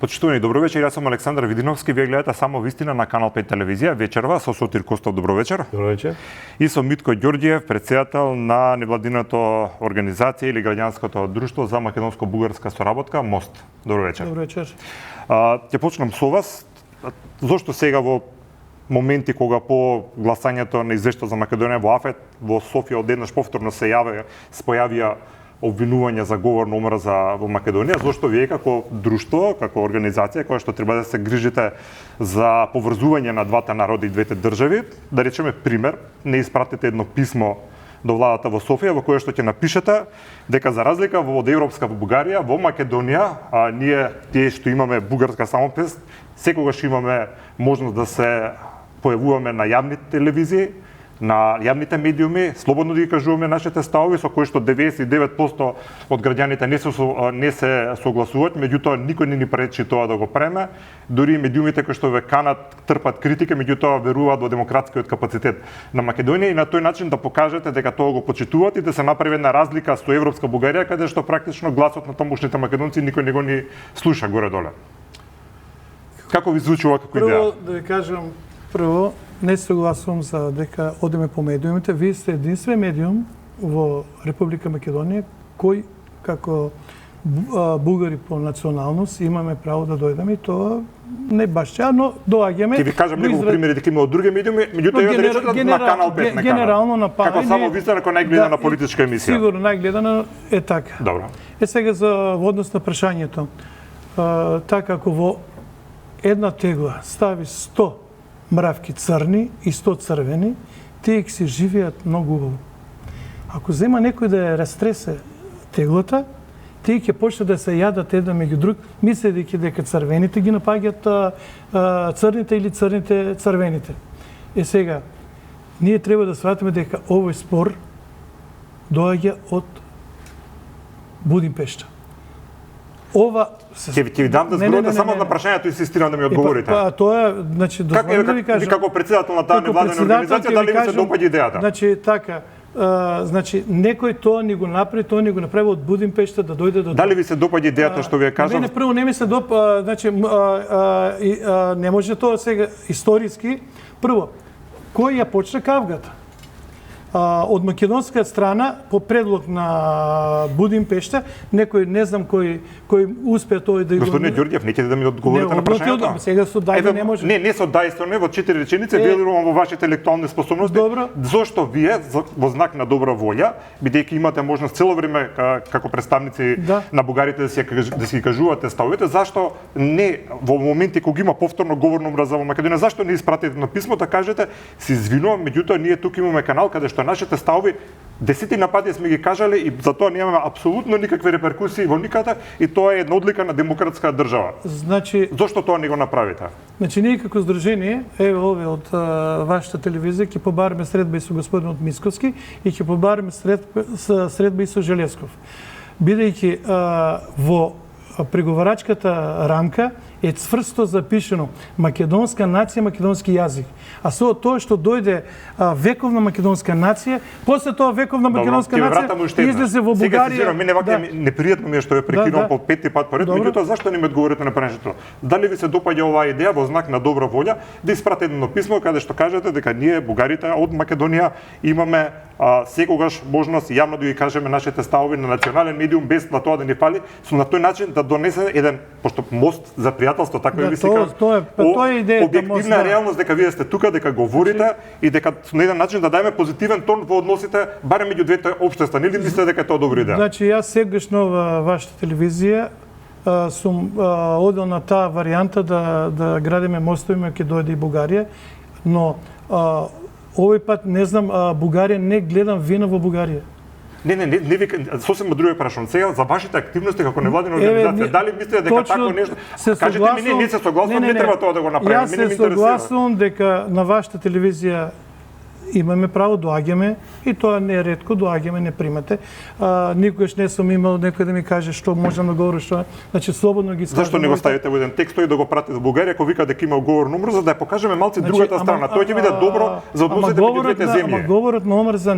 Почитувани, добро вечер, јас сум Александар Видиновски, вие гледате само вистина на Канал 5 телевизија, вечерва со Сотир Костов, добро вечер. Добро вечер. И со Митко Ѓорѓиев, председател на невладината организација или граѓанското друштво за македонско-бугарска соработка МОСТ. Добро вечер. Добро вечер. Ќе почнам со вас. Зошто сега во моменти кога по гласањето на извештај за Македонија во АФЕТ во Софија одеднаш повторно се појавија обвинувања за говор на омраза во Македонија, зошто вие како друштво, како организација која што треба да се грижите за поврзување на двата народи и двете држави, да речеме пример, не испратите едно писмо до владата во Софија во кое што ќе напишете дека за разлика од европска Бугарија, во Македонија, ние тие што имаме бугарска самопис, секогаш имаме можност да се појавуваме на јавни телевизии, на јавните медиуми, слободно да ги кажуваме нашите ставови, со кои што 99% од граѓаните не се согласуваат, меѓутоа никој не ни пречи тоа да го преме. Дури и медиумите кои што ве канат, трпат критика, меѓутоа веруваат во демократскиот капацитет на Македонија и на тој начин да покажете дека тоа го почитувате и да се направи една разлика со европска Бугарија, каде што практично гласот на тамошните македонци никој не го ни слуша горе-доле. Како ви звучи ова како идеја? Прво да ви кажам, не се согласувам за дека одиме по медиумите. Вие сте единствен медиум во Република Македонија кој како бугари по националност имаме право да дојдеме и тоа не баш ча, но доаѓаме. Ќе ви кажам неколку примери дека има од други медиуми, меѓутоа ја речете на Канал 5 на генерално на па. Како само вистина кој најгледана политичка емисија. Сигурно најгледана е така. Добро. Сега за однос на прашањето. Така ако во една тегла стави 100 мравки црни и 100 црвени, тие ќе се живеат многу убаво. Ако зема некој да ја растресе теглата, тие ќе почнат да се јадат еден меѓу друг, мислејќи дека црвените ги напаѓаат црните или црните црвените. Сега, ние треба да сватиме дека овој спор доаѓа од Будимпешта. Ова Ќе ви дам да зборувате само на прашањето и инсистирам да ми одговорите. Тоа, значи, дозволите да ви кажам. Како председател на таа невладена организација, дали ви се допаѓа идејата? Значи, така, некој тоа ни го направи, тоа ни го направи од Будимпешта да дојде до. Дали ви се допаѓа идејата што ви ја кажав? Не, прво не ми се значи не може тоа сега историски. Прво, кој ја почна кавгата? Од македонска страна, по предлог на Будимпешта, некој не знам кој успеа тој да го. Господин Ѓорѓиев, не ќе да ми одговорите на прашањето. Сега со дајство не може. Не со дајство, не во 4 реченици верувам во вашите интелектуални способности. Добро. Зошто вие во знак на добра волја, бидејќи имате можност цело време како представници на бугарите да си кажувате ставовите, зашто не во моменти кога има повторно говор на омраза во Македонија, зашто не испратите на писмо да кажете се извинувам, меѓутоа ние тука имаме канал каде што нашите ставови десетина пати сме ги кажале и за тоа немаме апсолутно никакви реперкусии во никаде и тоа е една одлика на демократска држава. Значи, зошто тоа не го направите? Значи ние како здружение, еве овие од вашата телевизија ќе побараме средба и со господинот Мисковски и ќе побараме средба и со Желесков. Бидејќи во преговарачката рамка е цврсто запишено македонска нација, македонски јазик. А со тоа што дојде вековна македонска нација, после тоа вековна македонска нација излезе во Бугарија. Сега мене вака непријатно ми е што ја прекинувам по пети пат поред, меѓутоа зашто не ми одговорите на прашањето? Дали ви се допаѓа оваа идеја во знак на добра волја да испратите едно писмо каде што кажете дека ние бугарите од Македонија имаме секогаш можност јавно да ги кажеме нашите ставови на национален медиум без на тоа да ни фали, со на тој начин да донесе еден пошто мост за пријателство, така ви се кажа. Тоа е идејата, објективна реалност дека вие сте тука, дека говорите и дека на еден начин да дајме позитивен тон во односите барем меѓу двете општества. Нели мислите дека е тоа добра идеја? Значи јас сегашно во вашата телевизија сум одел на таа варијанта да градиме мостови меѓу дојде и Бугарија, но овој пат не знам Бугарија не гледам вина во Бугарија. Не ви сосема друго прашувам. Сега за вашите активности како невладина организација, дали мислите дека тако нешто? Кажете ми, не се согласувам, не треба тоа да го направиме. Јас се согласувам дека на вашата телевизија имаме право, доаѓаме и тоа не е ретко, доаѓаме, не примате. Никогаш не сум имал некој да ми каже што можам да говорам, што, значи слободно ги скажам. Зашто не го ставите во еден текст и да го пратите во Бугарија, ако вика дека има говор на омрза, да ја покажеме малци другата страна. Тоа ќе биде добро за односите меѓу двете земји. Ама говорот на омрза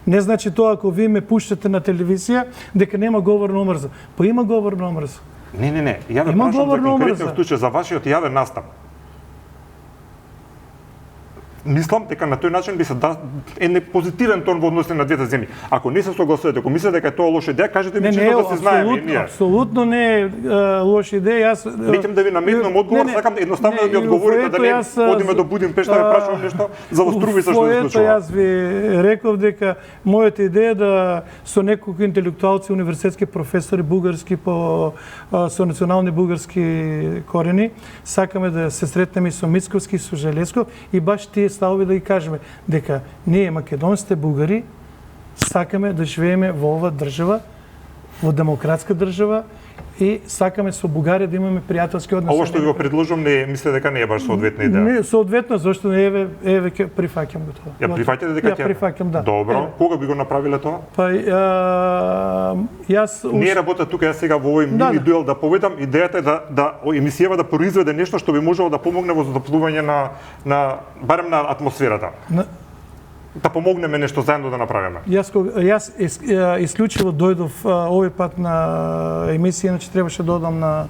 не значи тоа ако ви ме пуштате на телевизија дека нема говор на омрза. Па има говор на омрза. Не. Ја ве прашам за конкретниот случај за вашиот јавен настап. Мислам дека на тој начин би се еден позитивен тон во односите на двете земји. Ако не се согласувате, ако мислите дека е тоа лоша идеја, кажете ми чисто да се знаеме ние. Апсолутно не е лоша идеја. Јас неќем да ви наметнам одговор, сакам едноставно да ми одговорите, да не одиме до Будимпешта да прашувам нешто за во Струмица што се случува. Јас ви реков дека мојата идеја да со неколку интелектуалци, универзитетски професори бугарски со национални бугарски корени, сакаме да се сретнеме и со Мицковски и со Желесков и баш тие ставови да ги кажеме дека ние македонците бугари сакаме да живееме во оваа држава, во демократска држава и сакаме со Бугарија да имаме пријателски односи. Ово што ви го предложувам не мислите дека не е баш соодветна идеја? Не, соодветно, зашто не еве ќе прифаќам го тоа. Ја прифаќате дека ќе? Ја прифаќам, да. Добро. Кога би го направиле тоа? Па јас не работа тука јас сега во овој мини дуел да поведам, идејата е да емисијава да произведе нешто што би можело да помогне во затоплување на барем на атмосферата. Да помогнеме нешто заедно да направиме. Јас исклучиво дојдов овој пат на емисија, иначе требаше да одам на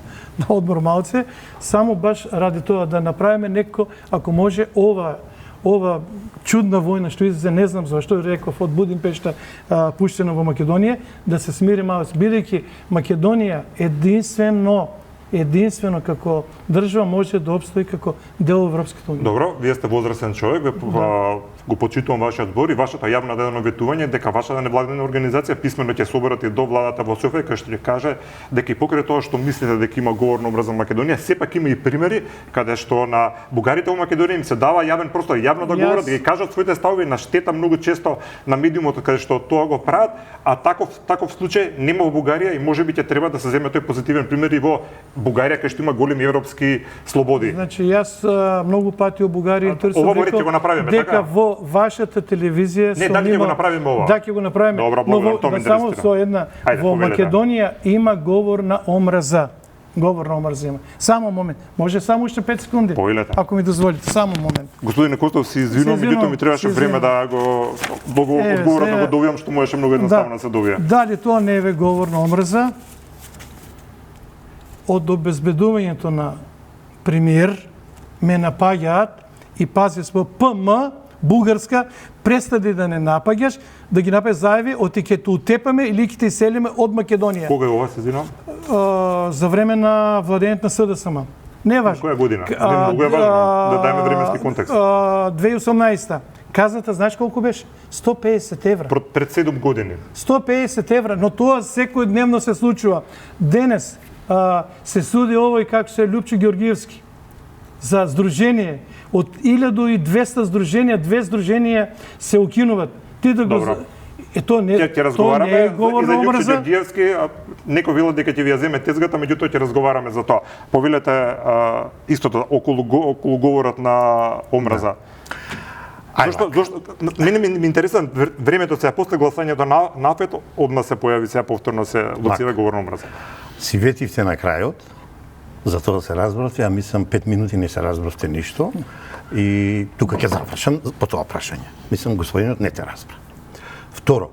одмор малце, само баш ради тоа да направиме некако, ако може, ова чудна војна што излезе, не знам зашто реков од Будимпешта пуштено во Македонија, да се смири малце, бидејќи Македонија единствено како држава може да обстои како дел од Европската унија. Добро, вие сте возрастен човек, го почитувам вашиот збор и вашето јавно дадено ветување дека вашата невладина организација писмено ќе се обрати до владата во Софија кај што ќе каже дека и покрај тоа што мислите дека има говор на омрза во Македонија, сепак има и примери каде што на бугарите во Македонија им се дава јавен простор, јавно да говорат, да ги кажат своите ставови, на штета многу често на медиумот каде што тоа го прават, а таков случај нема во Бугарија и можеби ќе треба да се земе тој позитивен пример и во Бугарија кај што има големи европски слободи. Значи јас многу пати во Бугарија интересувам дека во вашата телевизија не, дали ќе го направиме ова? Да, ќе го направиме. Добро, тоа ме само со една во Македонија има говор на омрза. Говор на омрза има. Само момент. Може само уште 5 секунди. Поилете. Ако ми дозволите, само момент. Господине Костов, се извинувам, меѓутоа ми требаше време да го одговорот да го добијам, што можеше многу едноставно да се добија. Дали тоа не е говор на омрза? Од обезбедувањето на премиер ме напаѓаат и пази со ПМ бугарска, престади да не напаѓаш, да ги напаѓаш зајави, оти ќе те утепаме или ќе те иселиме од Македонија. Кога е ова, се извинувам? За време на владењето на СДСМ. Не е важно. Која година? Многу е важно да дајме временски контекст. 2018. Казната, знаеш колку беше? 150 евра. Пред 7 години. 150 евра, но тоа секојдневно се случува. Денес се суди овој како се Љупчо Ѓоргиевски за здружение. Од 1200 здруженија, 2 здруженија се укинуваат. Ти да го тоа не е говор на омрза. За Љупчо Ѓоргиевски, некој вела дека ќе ви ја земе тезгата, меѓутоа ќе разговараме за тоа. Повелете истото околу говорот на омрза. Зошто мене ми интересува времето сега после гласањето на АФЕТ, одма се појави сега повторно се лоцира говор на омрза. Си ветивте на крајот, за тоа се разбравте, а мислам 5 минути не се разбравте ништо и тука ќе завршам по тоа прашање. Мислам господинот не те разбра. Второ,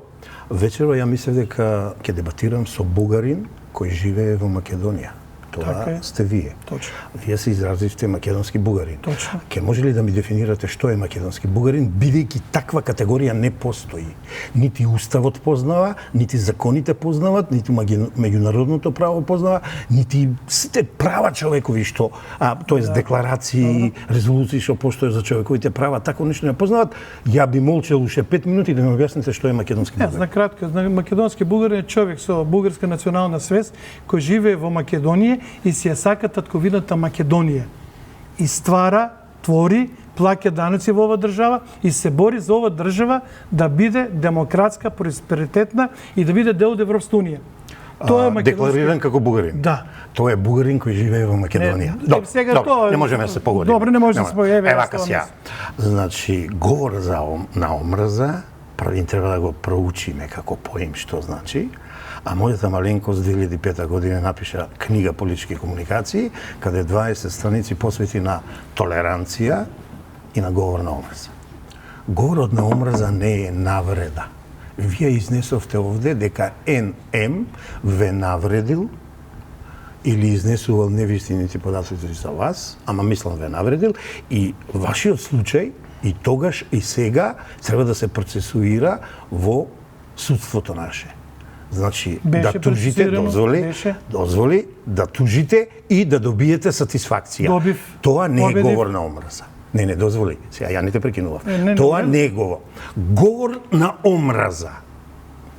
вечерва ја мислев дека ќе дебатирам со бугарин кој живее во Македонија. Тоа сте вие. Точно. Вие се изразивте македонски бугарин. Точно. Ке може ли да ми дефинирате што е македонски бугарин, бидејќи таква категорија не постои. Нити уставот познава, нити законите познават, нити меѓународното право познава, нити сите права човекови што, тоест декларации, резолуции што постојат за човековите права, тако нешто не познават. Ја би молчел уште 5 минути да ми објасните што е македонски бугарин. На кратко, македонски бугарин е човек со бугарска национална свест кој живее во Македонија и си ја сака татковината Македонија. И твори, плаќа данъци во оваа држава и се бори за оваа држава да биде демократска, просперитетна и да биде дел од Европската унија. Тоа е македонски. деклариран како бугарин. Да. Тоа е бугарин кој живее во Македонија. Не, сега тоа- не можеме да се погодиме. Добро, не може да се погодиме, Ева јас тоа ја. Значи, говор на омрза, првин треба да го проучиме како поим што значи, а мојата маленкост 2005 година напиша книга Политички комуникации, каде 20 страници посвети на толеранција и на говор на омрза. Говорот на омрза не е навреда. Вие изнесовте овде дека НМ ве навредил или изнесувал невистините податоци за вас, ама мислам ве навредил, и вашиот случај и тогаш и сега треба да се процесуира во судството наше. Значи, Беше да тужите, процесуирано, дозволи да тужите и да добиете сатисфакција. Добив. Тоа не е Победив. говор на омрза. Не, дозволи. Сега ја не те прекинував. Не, Тоа не. не е говор. Говор на омраза.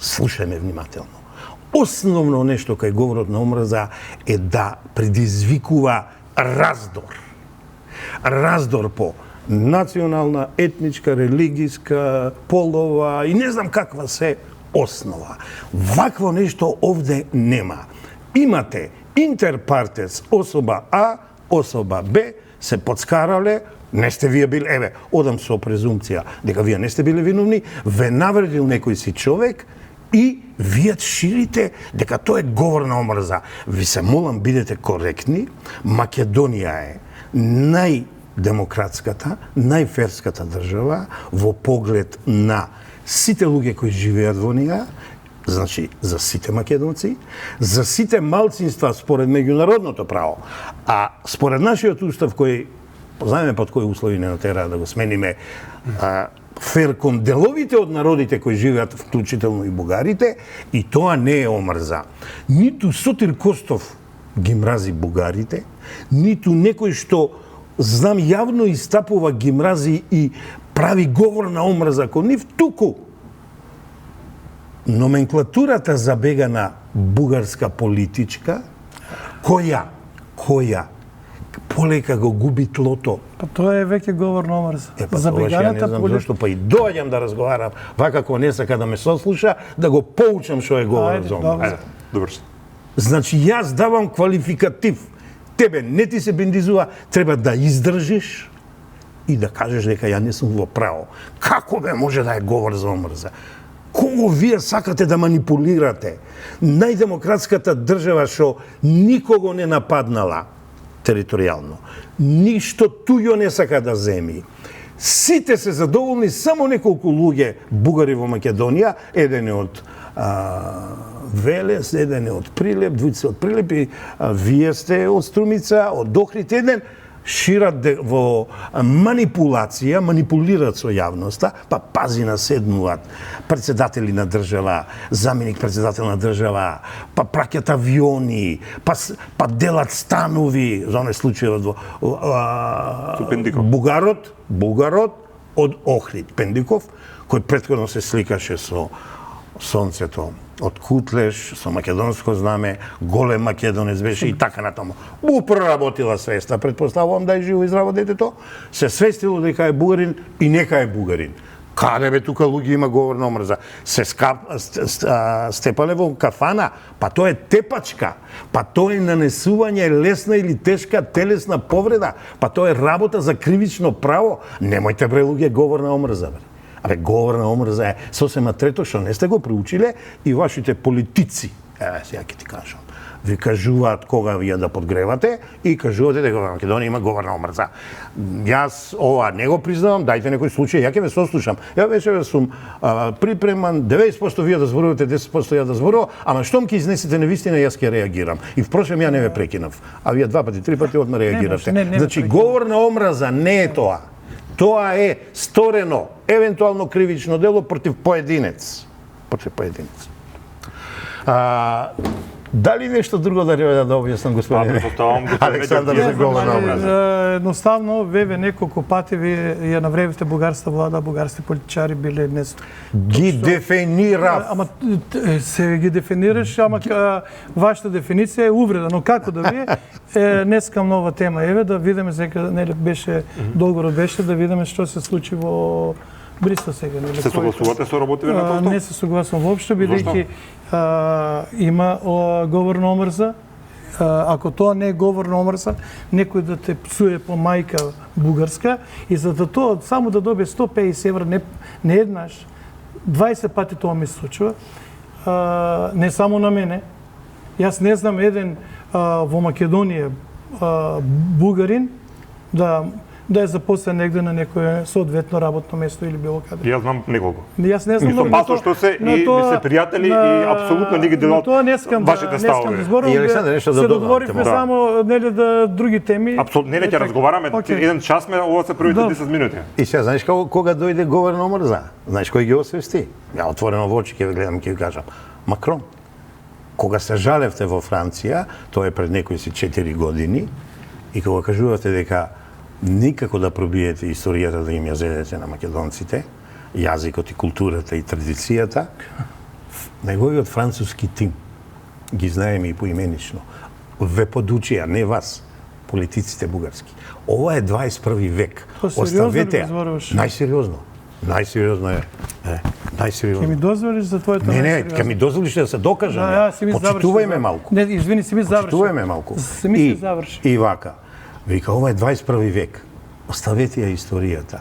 Слушајме внимателно. Основно нешто кај говорот на омраза е да предизвикува раздор. Раздор по национална, етничка, религиска, полова и не знам каква се основа. Вакво нешто овде нема. Имате интерпартес особа А, особа Б, се подскарале, не сте вие били, еве, одам со презумција дека вие не сте били виновни, ве навредил некој си човек и вие ширите дека тоа е говор на омрза. Ви се молам, бидете коректни. Македонија е најдемократската, најферската држава во поглед на сите луѓе кои живеат во неа, значи за сите македонци, за сите малцинства според меѓународното право, а според нашиот устав кој знаеме под кои услови не натера да го смениме, фер кон деловите од народите кои живеат, вклучително и бугарите, и тоа не е омрза. Ниту Сотир Костов ги мрази бугарите, ниту некој што знам јавно истапува ги мрази и прави говор на омрза кон нив, туку номенклатурата забегана бугарска политичка, која полека го губи тлото. Па тоа е веќе говор на омрза. Па ја не знам зашто, па и доаѓам да разговарам, вака ако не сака да ме сослуша, да го поучам што е говор за омрза. Добро. Значи јас давам квалификатив. Тебе не ти се бендизува, треба да издржиш и да кажеш дека ја не сум во право. Како бе може да е говор за омрза? Кого вие сакате да манипулирате? Најдемократската држава што никого не нападнала територијално. Ништо туѓо не сака да земи. Сите се задоволни, само неколку луѓе бугари во Македонија, еден е од Велес, еден е од Прилеп, двојца од Прилеп и вие сте од Струмица, од Охрид, еден шират во манипулација, манипулират со јавноста, па пази наседнуваат председатели на држава, заменик председател на држава, па праќат авиони, па делат станови, за оној случајот во бугарот од Охрид, Пендиков, кој претходно се сликаше со сонцето од Кутлеш, со македонско знаме, голем македонец беше и така натаму. Проработила свеста, предпоставувам да е живо и здраво детето, се свестило дека е бугарин и нека е бугарин. Каде бе тука луѓе има говор на омрза? Се степале во кафана, па тоа е тепачка, па тоа е нанесување лесна или тешка телесна повреда, па тоа е работа за кривично право. Немојте бре луѓе говор на омрза, бре. Абе, говор на омрза е сосема трето што не сте го проучиле и вашите политици, сега ќе ти кажам, ви кажуваат кога вие да подгревате и кажувате дека во Македонија има говор на омрза. Јас ова не го признавам, дајте некој случај, ја ќе ве сослушам. Ја вече сум припреман, 90% вие да зборувате, 10% ја да зборувам, ама штом ќе изнесете невистина, јас ќе реагирам. И впрочем ја не ве прекинав, а вие 2 пати, 3 пати одма реагирате. Значи, говор на омрза не е тоа. Тоа е сторено, евентуално кривично дело против поединец. Против поединец. Дали нешто друго да објаснам, господине? Александар за говор на омрза. Едноставно, ве неколку пати вие ја навредивте бугарска влада, бугарски политичари биле днес. Ги дефинирав. Ама се ги дефинираш, ама вашата дефиниција е увреда, но како да вие днеска нова тема еве да видиме дека нели беше договорот беше да видиме што се случи во Бристол сега, нели? Се согласувате со работиве на тоа? Не се согласувам воопшто, бидејќи има говор на омрза. Ако тоа не е говор на омрза, некој да те псуе по мајка бугарска и за да тоа само да добие 150 евра не еднаш, 20 пати тоа ми се случува. Не само на мене. Јас не знам еден во Македонија бугарин да е запослен негде на некое соодветно работно место или било каде. Јас знам неколку. Јас не знам И со пасо што се и ми се пријатели и апсолутно не ги делат вашите ставови. И Александр, нешто да се додам. договоривме само нели да други теми. Апсолутно не ќе разговараме, еден час сме, ова се првите 10 минути. И сега, знаеш кога дојде говор на омрза? Знаеш кој ги освести? Ја отворено во очи ќе ве гледам, ќе ви кажам. Макрон. Кога се жалевте во Франција, тоа е пред некои си 4 години, и кога кажувате дека никако да пробиете историјата да им ја зедете на македонците, јазикот и културата и традицијата, неговиот француски тим ги знаеме и поименично. Ве подучија, не вас, политиците бугарски. Ова е 21 век. Оставете ја. Најсериозно. Најсериозно е. Најсериозно. Ќе ми дозволиш за твоето Не, ќе ми дозволиш да се докажам. Почитувајме малку. Не, извини, си ми заврши. Почитувајме малку. Си ми се заврши. И вака. Вика, ова е 21 век. Оставете ја историјата.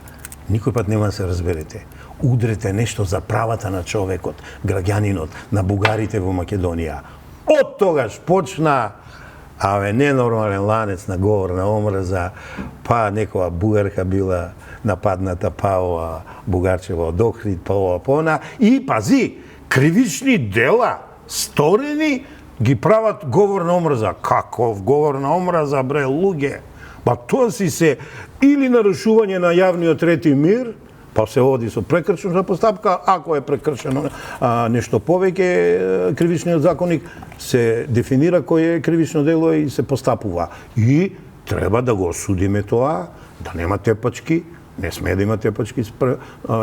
Никој пат нема да се разберете. Удрете нешто за правата на човекот, граѓанинот, на бугарите во Македонија. Од тогаш почна ненормален ланец на говор на омрза, па некоја бугарка била нападната, па ова бугарчева од Охрид, па ова пона. И, пази, кривични дела сторени ги прават говор на омрза. Каков говор на омрза, бре, луѓе? Па тоа си се или нарушување на јавниот ред и мир, па се оди со прекршена постапка, ако е прекршено нешто повеќе, кривичниот законник се дефинира кој е кривично дело и се постапува. И треба да го осудиме тоа, да нема тепачки, не сме да има тепачки,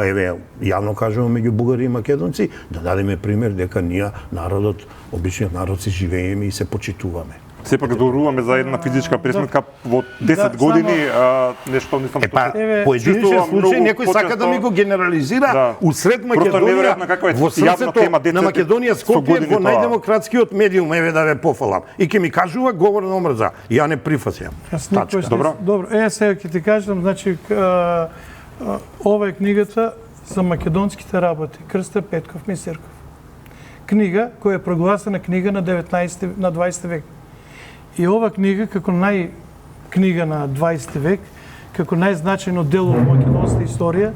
еве, јавно кажуваме меѓу бугари и македонци, да дадеме пример дека ние, народот, обичниот народ, се живееме и се почитуваме. Сепак зборуваме за една физичка пресметка во 10 години, нешто не сум поединечен случај, некој сака да ми го генерализира усред Македонија, во срцето на Македонија, Скопје, во најдемократскиот медиум, еве да ве пофалам. И ќе ми кажува говор на омрза. Ја не прифаќам. Добро. Сега ќе ти кажам, значи, ова е книгата за македонските работи. Крста Петков Мисирков. Книга која е прогласена книга на 20 век. И ова книга, како книга на 20 век, како најзначајно дело во македонската историја,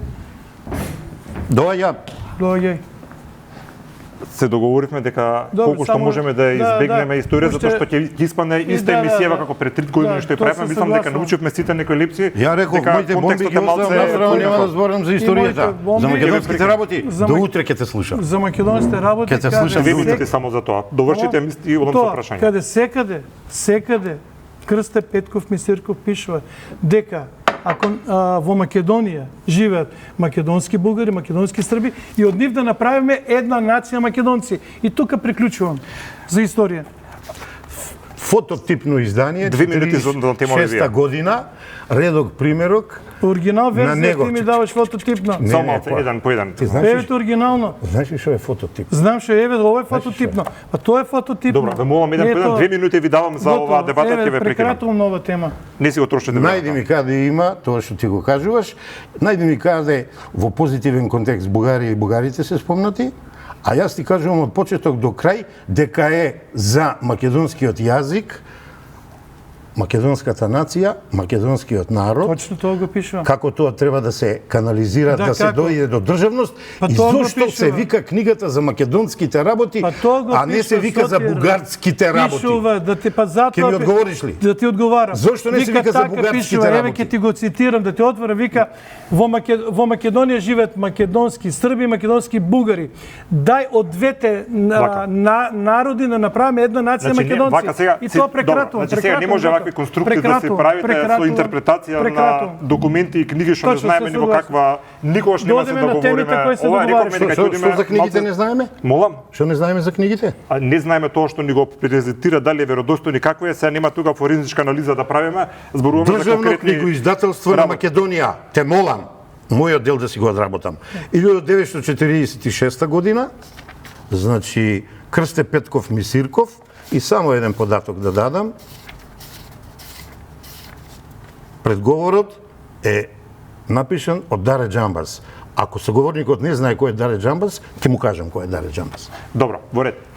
доаѓај. Се договоривме дека колку што можеме да избегнеме историја, затоа што ќе испадне иста емисија како пред 3 години што ја правиме, мислам дека научивме сите некои лекции. Ја реков, моите бомби ги оставам настрана, нема да зборам за историјата. За македонските работи, до утре ќе те слушам. За македонските работи, ќе те слушам 2 минути само за тоа. Довршите и одам со прашање. Каде секаде Крсте Петков Мисирков пишува дека ако во Македонија живеат македонски бугари, македонски срби и од нив да направиме една нација македонци. И тука приклучувам за историја. Фототипно издание, 2 минути за тема 6-та година, редок примерок. Оригинал верзија ти ми даваш фототипно. Само еден по еден. Еве оригинално. Знаеш ли што е фототип? Знам што еве ова е фототипно. Па тоа е фототипно. Добро, ве молам еден по еден, 2 минути ви давам за оваа дебата, ќе ве прекинам. Прекратувам нова тема. Не си го трошите време. Најди ми каде има тоа што ти го кажуваш. Најди ми каде во позитивен контекст Бугарија и бугарите се спомнати. А јас ти кажувам од почеток до крај дека е за македонскиот јазик, македонската нација, македонскиот народ. Точно тоа го пишувам. Како тоа треба да се канализира, да се дојде до државност и зошто се вика книгата за македонските работи, а не се вика за бугарските работи. Пишува да ти затоа. Ќе ми одговориш ли? Да ти одговарам. Зошто не се вика за бугарските работи? Еве ќе ти го цитирам, да ти отвора, вика во Македонија живеат македонски срби, македонски бугари. Дај од двете народи да направиме една нација македонци. И тоа прекратувам. Значи сега не може вакви конструкции да се правите со интерпретација на документи и книги што не знаеме ни во каква, никогаш нема се договориме. Ова рекорме дека ќе Што за книгите не знаеме? Молам? Што не знаеме за книгите? Не знаеме тоа што ни го презентира, дали е веродостојно и какво е, сега нема тука форензичка анализа да правиме, зборуваме за конкретни Државно книгоиздателство на Македонија, те молам. мојот дел да си го одработам. 1946 година, значи Крсте Петков Мисирков, и само еден податок да дадам. Предговорот е напишан од Даре Џамбарс. Ако соговорникот не знае кој е Даре Џамбарс, ќе му кажам кој е Даре Џамбарс. Добро, во ред.